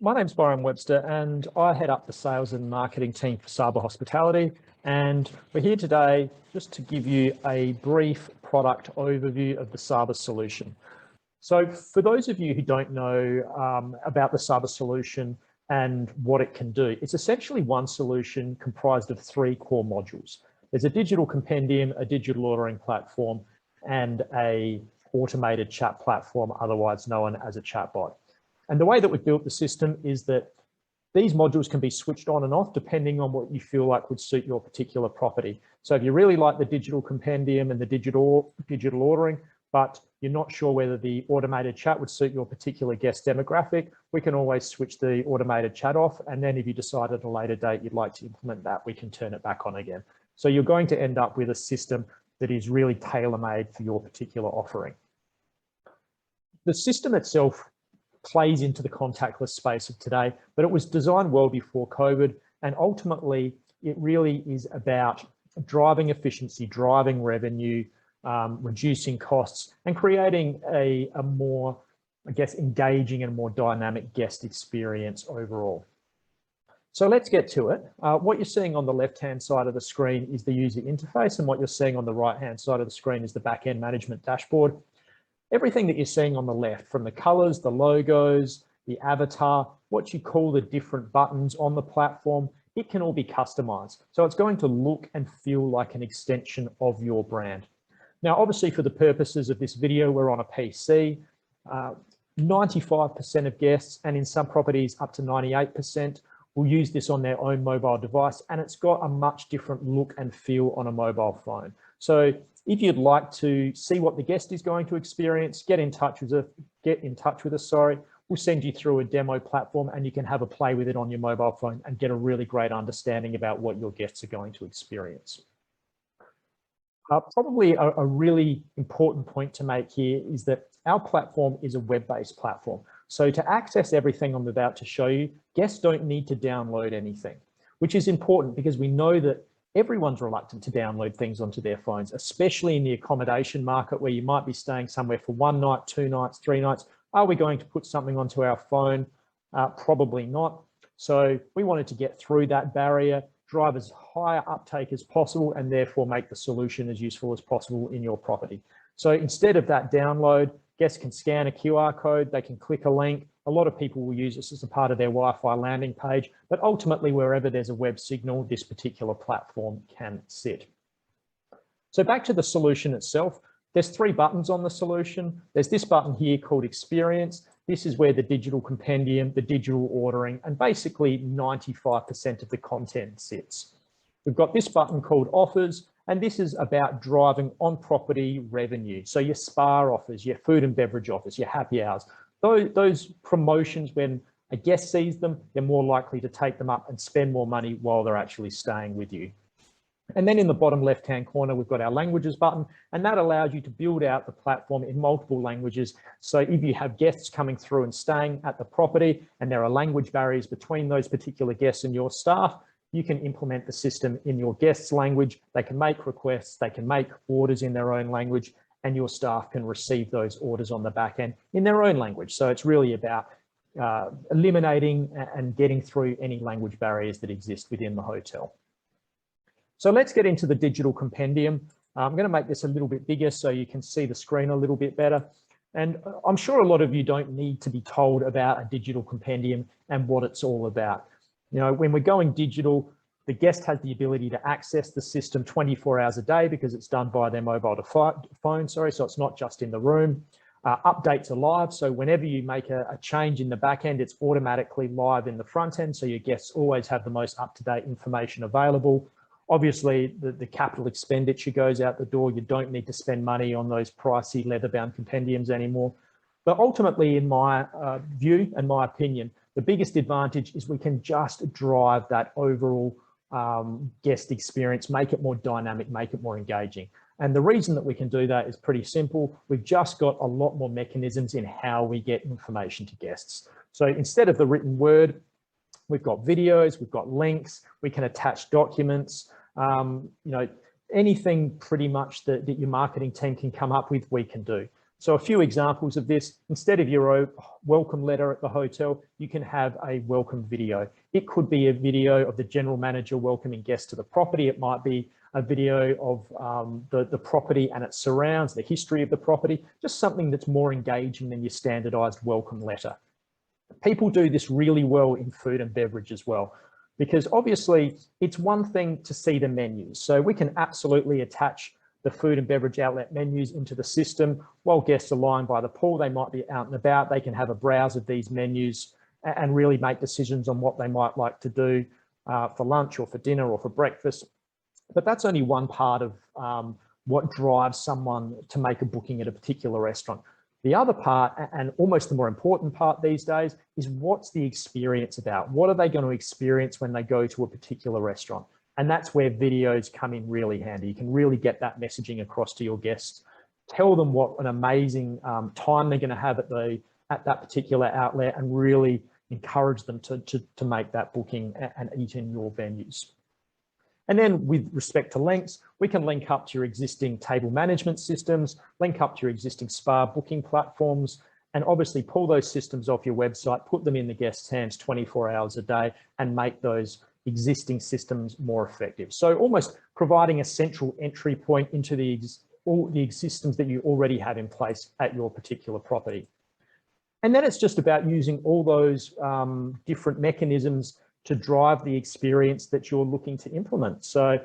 My name's Byron Webster and I head up the sales and marketing team for SABA Hospitality. And we're here today just to give you a brief product overview of the SABA solution. So for those of you who don't know about the SABA solution and what it can do, it's essentially one solution comprised of three core modules. There's a digital compendium, a digital ordering platform, and a automated chat platform, otherwise known as a chatbot. And the way that we've built the system is that these modules can be switched on and off depending on what you feel like would suit your particular property. So if you really like the digital compendium and the digital ordering, but you're not sure whether the automated chat would suit your particular guest demographic, we can always switch the automated chat off. And then if you decide at a later date you'd like to implement that, we can turn it back on again. So you're going to end up with a system that is really tailor-made for your particular offering. The system itself plays into the contactless space of today, but it was designed well before COVID. And ultimately, it really is about driving efficiency, driving revenue, reducing costs, and creating a more, I guess, engaging and more dynamic guest experience overall. So let's get to it. What you're seeing on the left-hand side of the screen is the user interface, and what you're seeing on the right-hand side of the screen is the back-end management dashboard. Everything that you're seeing on the left, from the colors, the logos, the avatar, what you call the different buttons on the platform, it can all be customized. So it's going to look and feel like an extension of your brand. Now, obviously, for the purposes of this video, we're on a PC. 95% of guests, and in some properties up to 98%, will use this on their own mobile device, and it's got a much different look and feel on a mobile phone. So if you'd like to see what the guest is going to experience, get in touch with us. We'll send you through a demo platform and you can have a play with it on your mobile phone and get a really great understanding about what your guests are going to experience. Probably a really important point to make here is that our platform is a web-based platform. So to access everything I'm about to show you, guests don't need to download anything, which is important because we know that everyone's reluctant to download things onto their phones, especially in the accommodation market where you might be staying somewhere for 1 night, 2 nights, 3 nights. Are we going to put something onto our phone? Probably not. So we wanted to get through that barrier, drive as high uptake as possible, and therefore make the solution as useful as possible in your property. So instead of that download, guests can scan a QR code, they can click a link. A lot of people will use this as a part of their Wi-Fi landing page, but ultimately wherever there's a web signal, this particular platform can sit. So back to the solution itself, there's 3 buttons on the solution. There's this button here called Experience. This is where the digital compendium, the digital ordering, and basically 95% of the content sits. We've got this button called Offers, and this is about driving on-property revenue. So your spa offers, your food and beverage offers, your happy hours, those promotions, when a guest sees them, they're more likely to take them up and spend more money while they're actually staying with you. And then in the bottom left-hand corner, we've got our languages button, and that allows you to build out the platform in multiple languages. So if you have guests coming through and staying at the property and there are language barriers between those particular guests and your staff, you can implement the system in your guest's language. They can make requests, they can make orders in their own language, and your staff can receive those orders on the back end in their own language. So it's really about eliminating and getting through any language barriers that exist within the hotel. So let's get into the digital compendium. I'm going to make this a little bit bigger so you can see the screen a little bit better. And I'm sure a lot of you don't need to be told about a digital compendium and what it's all about. You know, when we're going digital, the guest has the ability to access the system 24 hours a day because it's done via their mobile phone, so it's not just in the room. Updates are live, so whenever you make a change in the back end, it's automatically live in the front end, so your guests always have the most up-to-date information available. Obviously, the capital expenditure goes out the door. You don't need to spend money on those pricey leather-bound compendiums anymore. But ultimately, in my view and my opinion, the biggest advantage is we can just drive that overall guest experience, make it more dynamic, make it more engaging. And the reason that we can do that is pretty simple. We've just got a lot more mechanisms in how we get information to guests. So instead of the written word, we've got videos, we've got links, we can attach documents, you know, anything pretty much that your marketing team can come up with, we can do. So a few examples of this: instead of your welcome letter at the hotel, you can have a welcome video. It could be a video of the general manager welcoming guests to the property. It might be a video of the property and its surrounds, the history of the property, just something that's more engaging than your standardized welcome letter. People do this really well in food and beverage as well, because obviously it's one thing to see the menus. So we can absolutely attach the food and beverage outlet menus into the system. While guests are lying by the pool, they might be out and about. They can have a browse of these menus and really make decisions on what they might like to do for lunch or for dinner or for breakfast. But that's only one part of what drives someone to make a booking at a particular restaurant. The other part, and almost the more important part these days, is what's the experience about? What are they going to experience when they go to a particular restaurant? And that's where videos come in really handy. You can really get that messaging across to your guests. Tell them what an amazing time they're going to have at that particular outlet, and really encourage them to make that booking and eat in your venues. And then with respect to links, we can link up to your existing table management systems, link up to your existing spa booking platforms, and obviously pull those systems off your website, put them in the guest's hands 24 hours a day, and make those existing systems more effective. So almost providing a central entry point into all the systems that you already have in place at your particular property. And then it's just about using all those different mechanisms to drive the experience that you're looking to implement. So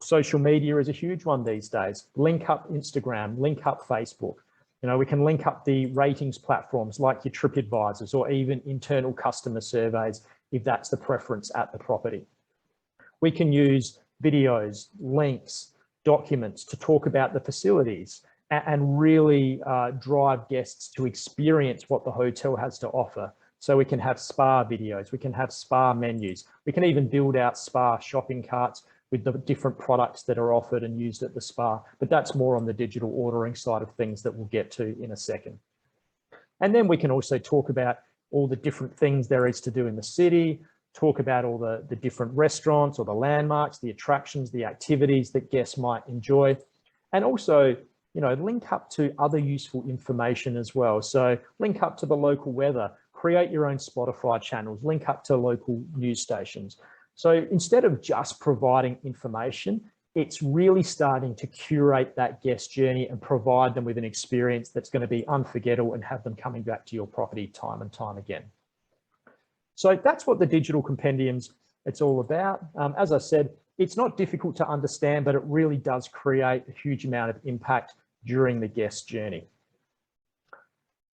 social media is a huge one these days. Link up Instagram, link up Facebook. You know, we can link up the ratings platforms like your TripAdvisors, or even internal customer surveys if that's the preference at the property. We can use videos, links, documents to talk about the facilities and really drive guests to experience what the hotel has to offer. So we can have spa videos, we can have spa menus, we can even build out spa shopping carts with the different products that are offered and used at the spa. But that's more on the digital ordering side of things that we'll get to in a second. And then we can also talk about all the different things there is to do in the city, talk about all the different restaurants or the landmarks, the attractions, the activities that guests might enjoy, and also, you know, link up to other useful information as well. So link up to the local weather, create your own Spotify channels, link up to local news stations. So instead of just providing information, it's really starting to curate that guest journey and provide them with an experience that's going to be unforgettable and have them coming back to your property time and time again. So that's what the digital compendiums, it's all about. As I said, it's not difficult to understand, but it really does create a huge amount of impact during the guest journey.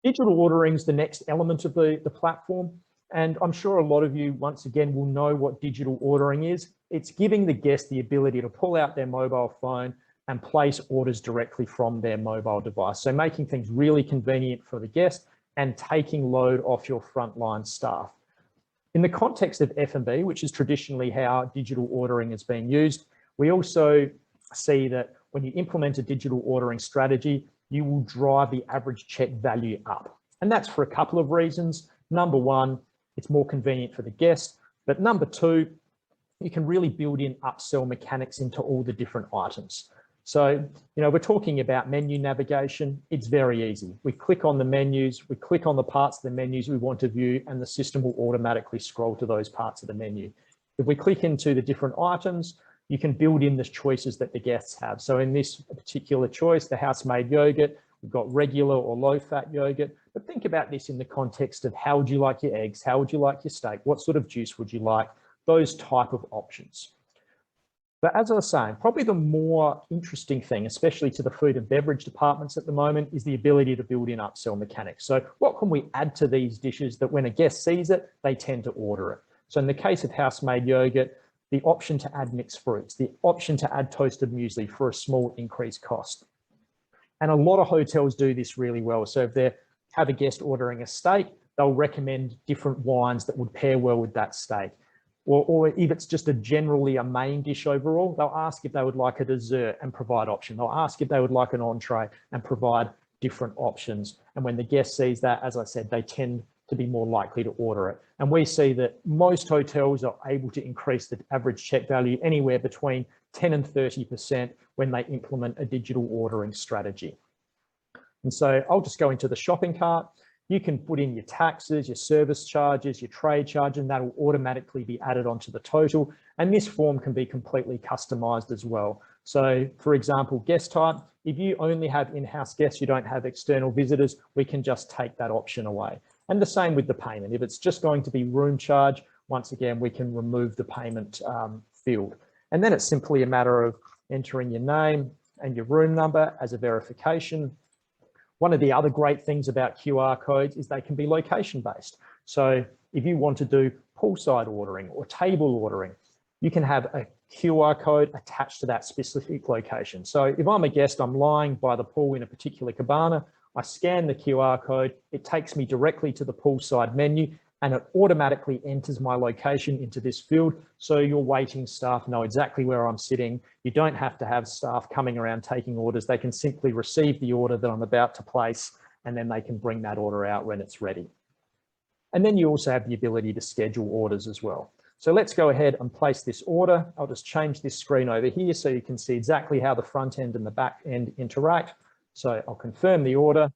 Digital ordering is the next element of the platform. And I'm sure a lot of you, once again, will know what digital ordering is. It's giving the guest the ability to pull out their mobile phone and place orders directly from their mobile device. So making things really convenient for the guest and taking load off your frontline staff. In the context of F&B, which is traditionally how digital ordering is being used, we also see that when you implement a digital ordering strategy, you will drive the average check value up. And that's for a couple of reasons. Number one, it's more convenient for the guest. But number two, you can really build in upsell mechanics into all the different items. So, you know, we're talking about menu navigation. It's very easy. We click on the menus, we click on the parts of the menus we want to view, and the system will automatically scroll to those parts of the menu. If we click into the different items, you can build in the choices that the guests have. So in this particular choice, the house-made yogurt, we've got regular or low-fat yogurt. But think about this in the context of how would you like your eggs? How would you like your steak? What sort of juice would you like? Those type of options. But as I was saying, probably the more interesting thing, especially to the food and beverage departments at the moment, is the ability to build in upsell mechanics. So what can we add to these dishes that when a guest sees it, they tend to order it? So in the case of house-made yogurt, the option to add mixed fruits, the option to add toasted muesli for a small increased cost. And a lot of hotels do this really well. So if they have a guest ordering a steak, they'll recommend different wines that would pair well with that steak. Or if it's just generally a main dish overall, they'll ask if they would like a dessert and provide option. They'll ask if they would like an entree and provide different options. And when the guest sees that, as I said, they tend to be more likely to order it. And we see that most hotels are able to increase the average check value anywhere between 10 and 30% when they implement a digital ordering strategy. And so I'll just go into the shopping cart. You can put in your taxes, your service charges, your trade charge, and that will automatically be added onto the total. And this form can be completely customized as well. So for example, guest type, if you only have in-house guests, you don't have external visitors, we can just take that option away. And the same with the payment. If it's just going to be room charge, once again, we can remove the payment field. And then it's simply a matter of entering your name and your room number as a verification. One of the other great things about QR codes is they can be location based. So if you want to do poolside ordering or table ordering, you can have a QR code attached to that specific location. So if I'm a guest, I'm lying by the pool in a particular cabana, I scan the QR code, it takes me directly to the poolside menu, and it automatically enters my location into this field. So your waiting staff know exactly where I'm sitting. You don't have to have staff coming around taking orders. They can simply receive the order that I'm about to place, and then they can bring that order out when it's ready. And then you also have the ability to schedule orders as well. So let's go ahead and place this order. I'll just change this screen over here so you can see exactly how the front end and the back end interact. So I'll confirm the order,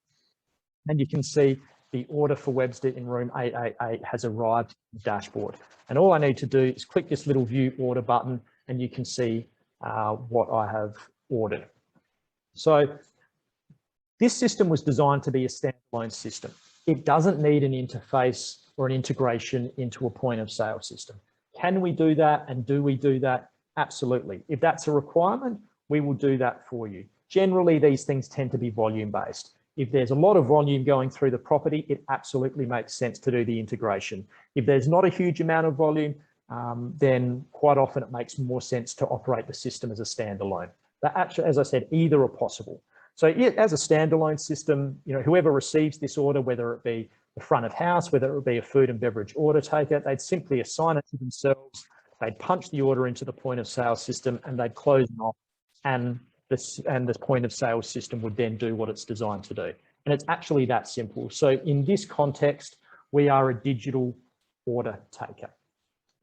and you can see the order for Webster in room 888 has arrived in the dashboard. And all I need to do is click this little view order button, and you can see what I have ordered. So this system was designed to be a standalone system. It doesn't need an interface or an integration into a point of sale system. Can we do that, and do we do that? Absolutely. If that's a requirement, we will do that for you. Generally, these things tend to be volume based. If there's a lot of volume going through the property, it absolutely makes sense to do the integration. If there's not a huge amount of volume, then quite often it makes more sense to operate the system as a standalone. But actually, as I said, either are possible. So as a standalone system, whoever receives this order, whether it be the front of house, whether it would be a food and beverage order taker, they'd simply assign it to themselves. They'd punch the order into the point of sale system, and they'd close it off, and the point of sale system would then do what it's designed to do. And it's actually that simple. So in this context, we are a digital order taker.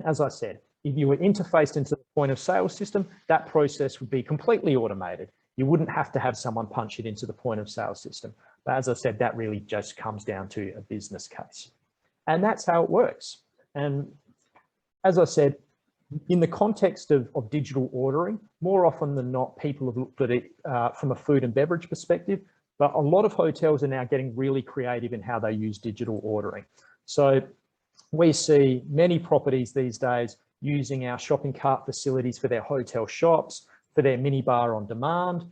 As I said, if you were interfaced into the point of sale system, that process would be completely automated. You wouldn't have to have someone punch it into the point of sale system. But as I said, that really just comes down to a business case. And that's how it works. And as I said, in the context of digital ordering, more often than not, people have looked at it from a food and beverage perspective, but a lot of hotels are now getting really creative in how they use digital ordering. So we see many properties these days using our shopping cart facilities for their hotel shops, for their minibar on demand.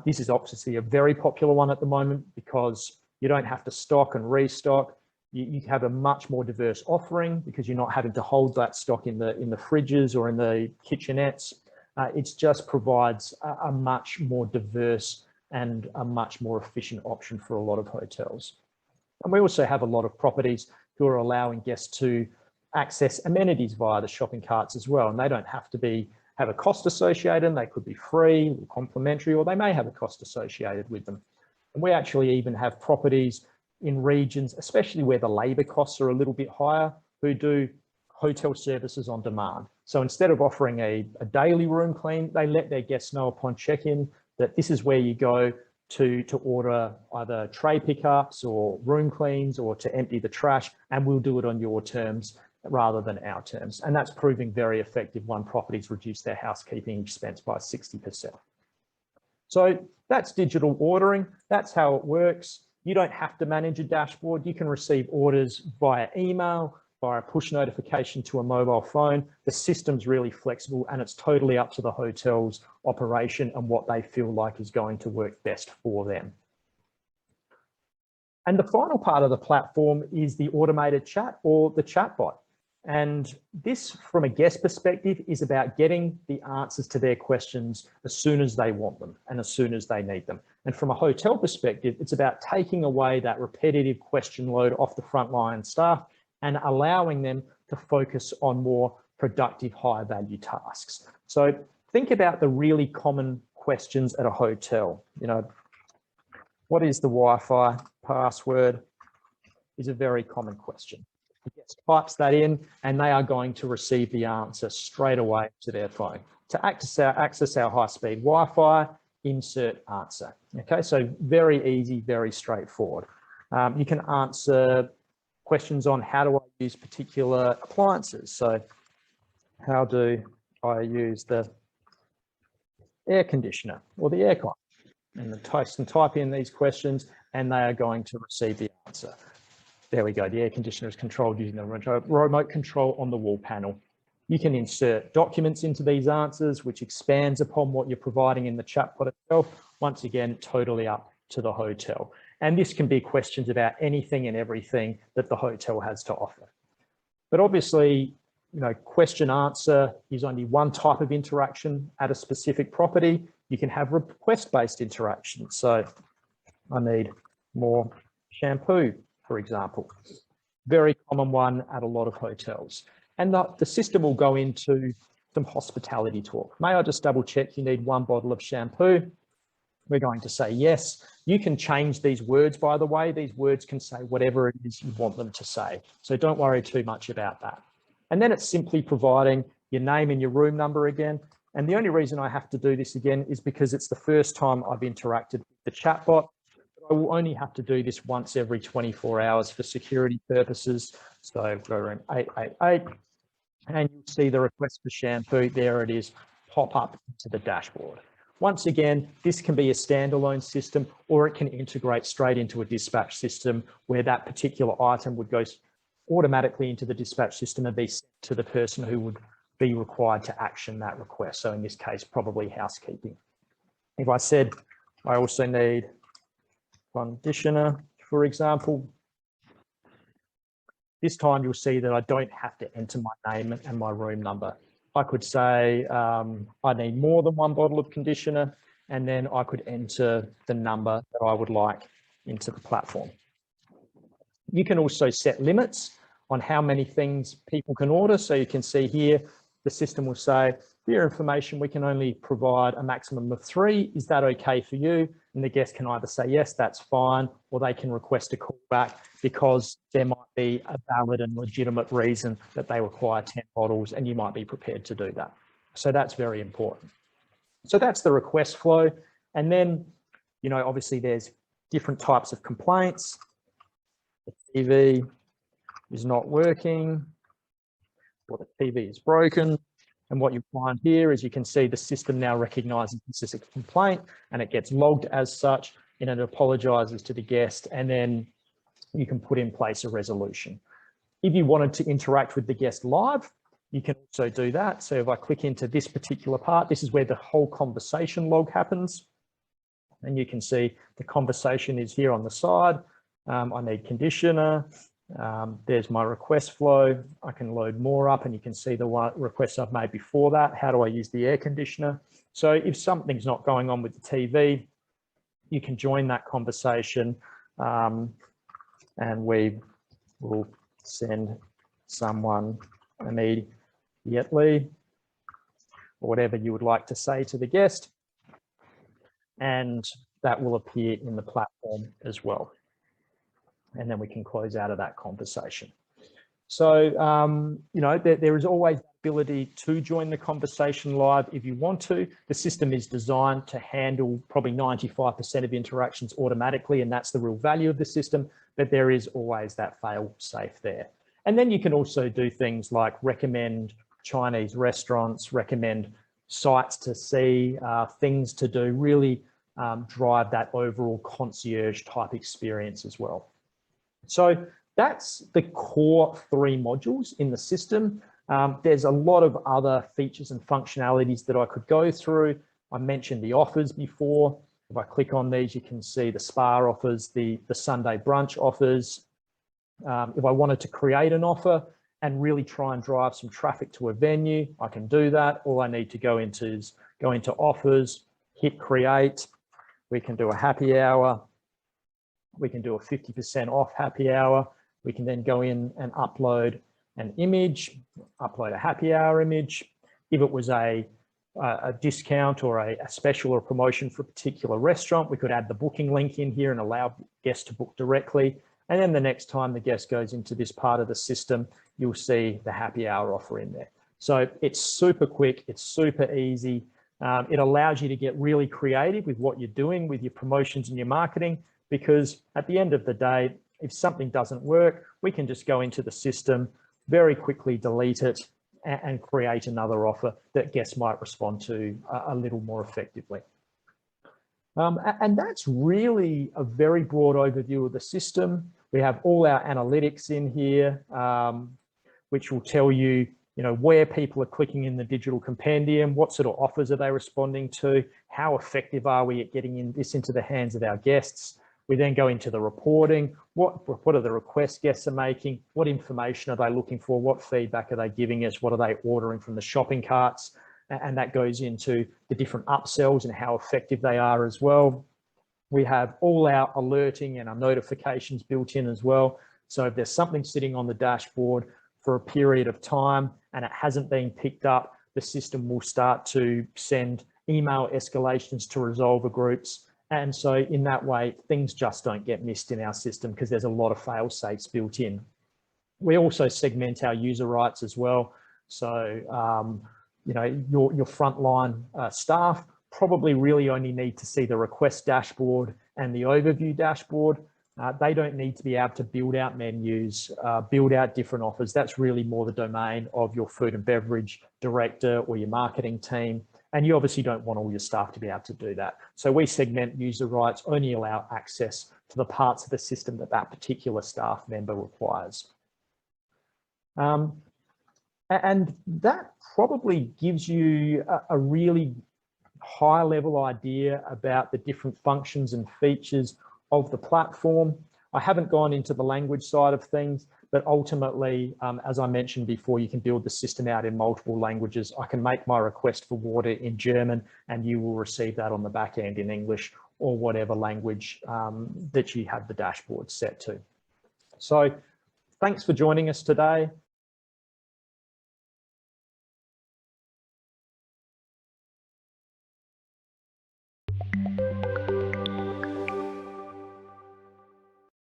This is obviously a very popular one at the moment because you don't have to stock and restock. You have a much more diverse offering because you're not having to hold that stock in the fridges or in the kitchenettes. It just provides a much more diverse and a much more efficient option for a lot of hotels. And we also have a lot of properties who are allowing guests to access amenities via the shopping carts as well. And they don't have to have a cost associated. They could be free or complimentary, or they may have a cost associated with them. And we actually even have properties in regions, especially where the labor costs are a little bit higher, who do hotel services on demand. So instead of offering a daily room clean, they let their guests know upon check-in that this is where you go to order either tray pickups or room cleans or to empty the trash, and we'll do it on your terms rather than our terms. And that's proving very effective. One property's reduced their housekeeping expense by 60%. So that's digital ordering. That's how it works. You don't have to manage a dashboard. You can receive orders via email, via push notification to a mobile phone. The system's really flexible, and it's totally up to the hotel's operation and what they feel like is going to work best for them. And the final part of the platform is the automated chat or the chatbot. And this, from a guest perspective, is about getting the answers to their questions as soon as they want them and as soon as they need them. And from a hotel perspective, it's about taking away that repetitive question load off the frontline staff and allowing them to focus on more productive, higher value tasks. So think about the really common questions at a hotel. What is the Wi-Fi password is a very common question. The guest types that in, and they are going to receive the answer straight away to their phone. To access our high-speed Wi-Fi, insert answer. Okay, so very easy, very straightforward. You can answer questions on how do I use particular appliances. So how do I use the air conditioner or the aircon? And the text and type in these questions and they are going to receive the answer. There we go. The air conditioner is controlled using the remote control on the wall panel. You can insert documents into these answers, which expands upon what you're providing in the chatbot itself. Once again, totally up to the hotel. And this can be questions about anything and everything that the hotel has to offer. But obviously, you know, question answer is only one type of interaction at a specific property. You can have request-based interaction. So I need more shampoo, for example. Very common one at a lot of hotels. And the system will go into some hospitality talk. May I just double check you need 1 bottle of shampoo? We're going to say yes. You can change these words, by the way. These words can say whatever it is you want them to say. So don't worry too much about that. And then it's simply providing your name and your room number again. And the only reason I have to do this again is because it's the first time I've interacted with the chatbot. I will only have to do this once every 24 hours for security purposes. So go in 888 and you'll see the request for shampoo. There it is, pop up to the dashboard. Once again, this can be a standalone system or it can integrate straight into a dispatch system where that particular item would go automatically into the dispatch system and be sent to the person who would be required to action that request. So in this case, probably housekeeping. If I said, I also need conditioner, for example, this time you'll see that I don't have to enter my name and my room number. I could say I need more than 1 bottle of conditioner, and then I could enter the number that I would like into the platform. You can also set limits on how many things people can order. So you can see here, the system will say, for your information, we can only provide a maximum of 3. Is that okay for you? And the guest can either say, yes, that's fine, or they can request a callback because there might be a valid and legitimate reason that they require 10 bottles and you might be prepared to do that. So that's very important. So that's the request flow. And then, you know, obviously there's different types of complaints. The TV is not working, or the TV is broken. And what you find here is you can see the system now recognizes this as a complaint and it gets logged as such and it apologizes to the guest, and then you can put in place a resolution. If you wanted to interact with the guest live, you can also do that. So if I click into this particular part, this is where the whole conversation log happens. And you can see the conversation is here on the side. I need conditioner. There's my request flow. I can load more up and you can see the requests I've made before that. How do I use the air conditioner? So if something's not going on with the TV, you can join that conversation and we will send someone immediately or whatever you would like to say to the guest. And that will appear in the platform as well. And then we can close out of that conversation. So, you know, there is always the ability to join the conversation live if you want to. The system is designed to handle probably 95% of interactions automatically, and that's the real value of the system, but there is always that fail safe there. And then you can also do things like recommend Chinese restaurants, recommend sites to see, things to do, really drive that overall concierge type experience as well. So that's the core 3 modules in the system. There's a lot of other features and functionalities that I could go through. I mentioned the offers before. If I click on these, you can see the spa offers, the Sunday brunch offers. If I wanted to create an offer and really try and drive some traffic to a venue, I can do that. All I need to go into is go into offers, hit create. We can do a happy hour. We can do a 50% off happy hour. We can then go in and upload an image, upload a happy hour image. If it was a discount or a special or promotion for a particular restaurant, we could add the booking link in here and allow guests to book directly. And then the next time the guest goes into this part of the system, you'll see the happy hour offer in there. So it's super quick, it's super easy. It allows you to get really creative with what you're doing with your promotions and your marketing, because at the end of the day, if something doesn't work, we can just go into the system, very quickly delete it, and create another offer that guests might respond to a little more effectively. And that's really a very broad overview of the system. We have all our analytics in here, which will tell you, where people are clicking in the digital compendium, what sort of offers are they responding to, how effective are we at getting this into the hands of our guests. We then go into the reporting. What are the requests guests are making? What information are they looking for? What feedback are they giving us? What are they ordering from the shopping carts? And that goes into the different upsells and how effective they are as well. We have all our alerting and our notifications built in as well. So if there's something sitting on the dashboard for a period of time and it hasn't been picked up, the system will start to send email escalations to resolver groups. And so in that way, things just don't get missed in our system because there's a lot of fail safes built in. We also segment our user rights as well. So, your frontline staff probably really only need to see the request dashboard and the overview dashboard. They don't need to be able to build out menus, build out different offers. That's really more the domain of your food and beverage director or your marketing team. And you obviously don't want all your staff to be able to do that. So we segment user rights, only allow access to the parts of the system that that particular staff member requires. And that probably gives you a really high level idea about the different functions and features of the platform. I haven't gone into the language side of things, but ultimately, as I mentioned before, you can build the system out in multiple languages. I can make my request for water in German and you will receive that on the back end in English or whatever language that you have the dashboard set to. So thanks for joining us today.